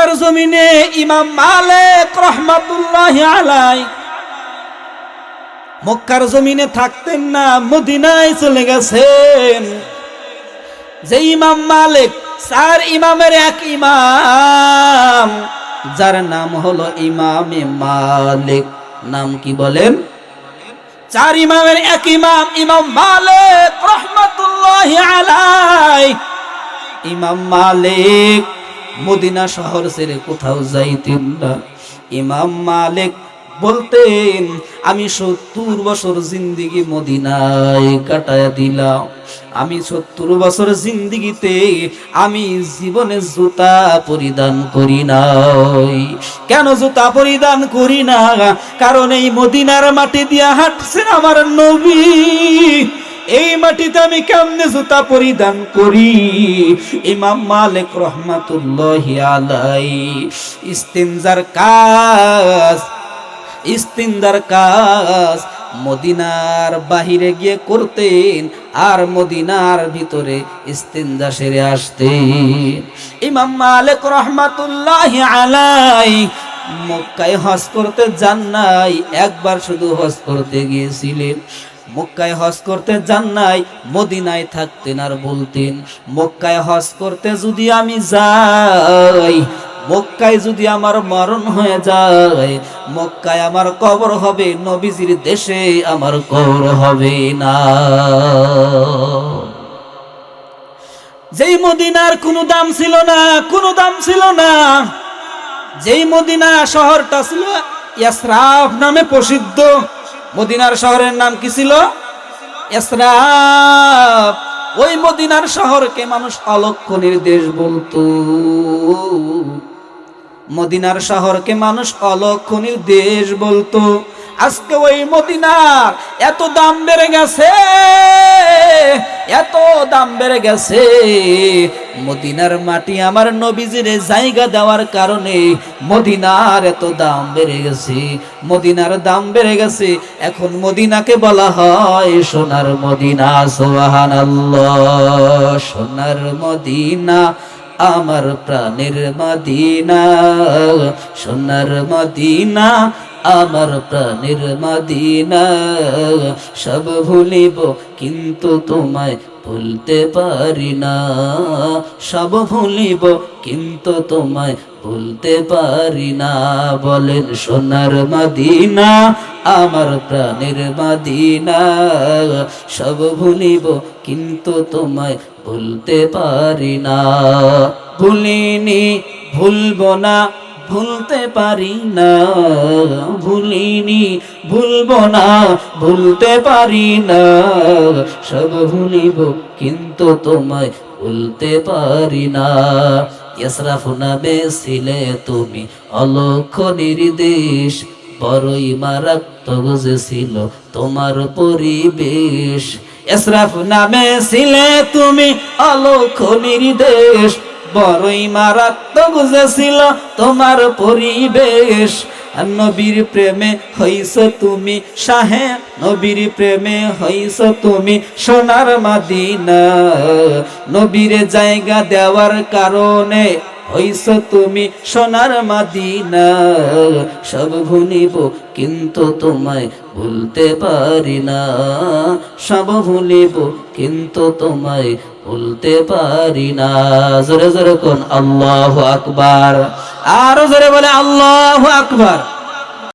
মক্কার জমিনে ইমাম মালিক রাহমাতুল্লাহি আলাইহি মক্কার জমিনে থাকতেন না, মদিনায় চলে গেছেন। যে ইমাম মালিক, 4 ইমামের এক ইমাম, যার নাম হলো ইমামে মালিক। নাম কি বলেন? 4 ইমামের এক ইমাম ইমাম মালিক রাহমাতুল্লাহি আলাইহি। ইমাম মালিক মদিনা শহর ছেড়ে কোথাও যাইতেন না। ইমাম মালিক বলতেন, আমি 70 বছর জিন্দেগি মদিনায় কাটায়া দিলাম। আমি 70 বছর জিন্দেগিতে আমি জীবনে জুতা পরিধান করি নাই। কেন জুতা পরিধান করি না? কারণ এই মদিনার মাটি দিয়া হাঁটছেন আমার নবী। এই মাটিতে আমি কেমনে জুতা পরিধান করি? ইমাম মালিক রাহমাতুল্লাহি আলাইহি ইস্তিনজার কাজ মদিনার বাহিরে গিয়ে করতেন, আর মদিনার ভিতরে ইস্তিনজা সেরে আসতেন। ইমাম মালিক রাহমাতুল্লাহি আলাইহি মক্কায় হজ করতে যান নাই, একবার শুধু হজ করতে গিয়েছিলেন। মক্কায় হজ করতে যান নাই, মদিনায় থাকতেন আর বলতেন, মক্কায় হজ করতে যদি আমি যাই, মক্কায় যদি আমার মরণ হয়ে যায়, মক্কায় আমার কবর হবে, নবীজির দেশে আমার কবর হবে না। যেই মদিনার কোনো দাম ছিল না, কোনো দাম ছিল না। যেই মদিনা শহরটা ছিল ইয়াসরাফ নামে প্রসিদ্ধ। মদিনার শহরের নাম কি ছিল? ইয়াসরাফ। ওই মদিনার শহরকে মানুষ অলক্ষণীর দেশ বলতো। মদিনার শহরকে মানুষ অলক্ষণীর দেশ বলতো। আজকে ওই মদিনার এত দাম বেড়ে গেছে, এত দাম বেড়ে গেছে। মদিনার মাটি আমার নবীজির জায়গা দেওয়ার কারণে মদিনার এত দাম বেড়ে গেছে, মদিনার দাম বেড়ে গেছে। এখন মদিনাকে বলা হয় সোনার মদিনা। সুবহানাল্লাহ। সোনার মদিনা আমার প্রাণের মদিনা, সোনার মদিনা আমার প্রাণের মদিনা। সব ভুলিব কিন্তু তোমায় ভুলতে পারি না, সব ভুলিব কিন্তু তোমায় ভুলতে পারি না। বলেন সোনার মদিনা আমার প্রাণের মদিনা, সব ভুলিব কিন্তু তোমায় ভুলতে পারি না। ভুলিনি, ভুলবো না, ভুলতে পারি না। ভুলিনি, ভুলবো না, ভুলতে পারি না। সব ভুলিব কিন্তু তোমায় ভুলতে পারি না। ইয়াসরাফ নামে ছিলে তুমি অলক্ষ নির্দেশ, বড়ই মারাত্মক যে ছিল তোমার পরিবেশ। ইয়াসরাফ নামে ছিলে তুমি অলক্ষ নির্দেশ, বড়ই মারাত্মক যে ছিল তোমার পরিবেশ। আর নবীর প্রেমে হইছ তুমি শাহে, নবীর প্রেমে হইছ তুমি সোনার মদিনা। নবীর জায়গা দেওয়ার কারণে হইছ তুমি সোনার মদিনা। সব ভুলিব কিন্তু তোমায় ভুলতে পারি না, সব ভুলিব কিন্তু তোমায় ভুলতে পারি না। জোরে জোরে কোন আল্লাহু আকবার। আরো জোরে বলে আল্লাহু আকবার।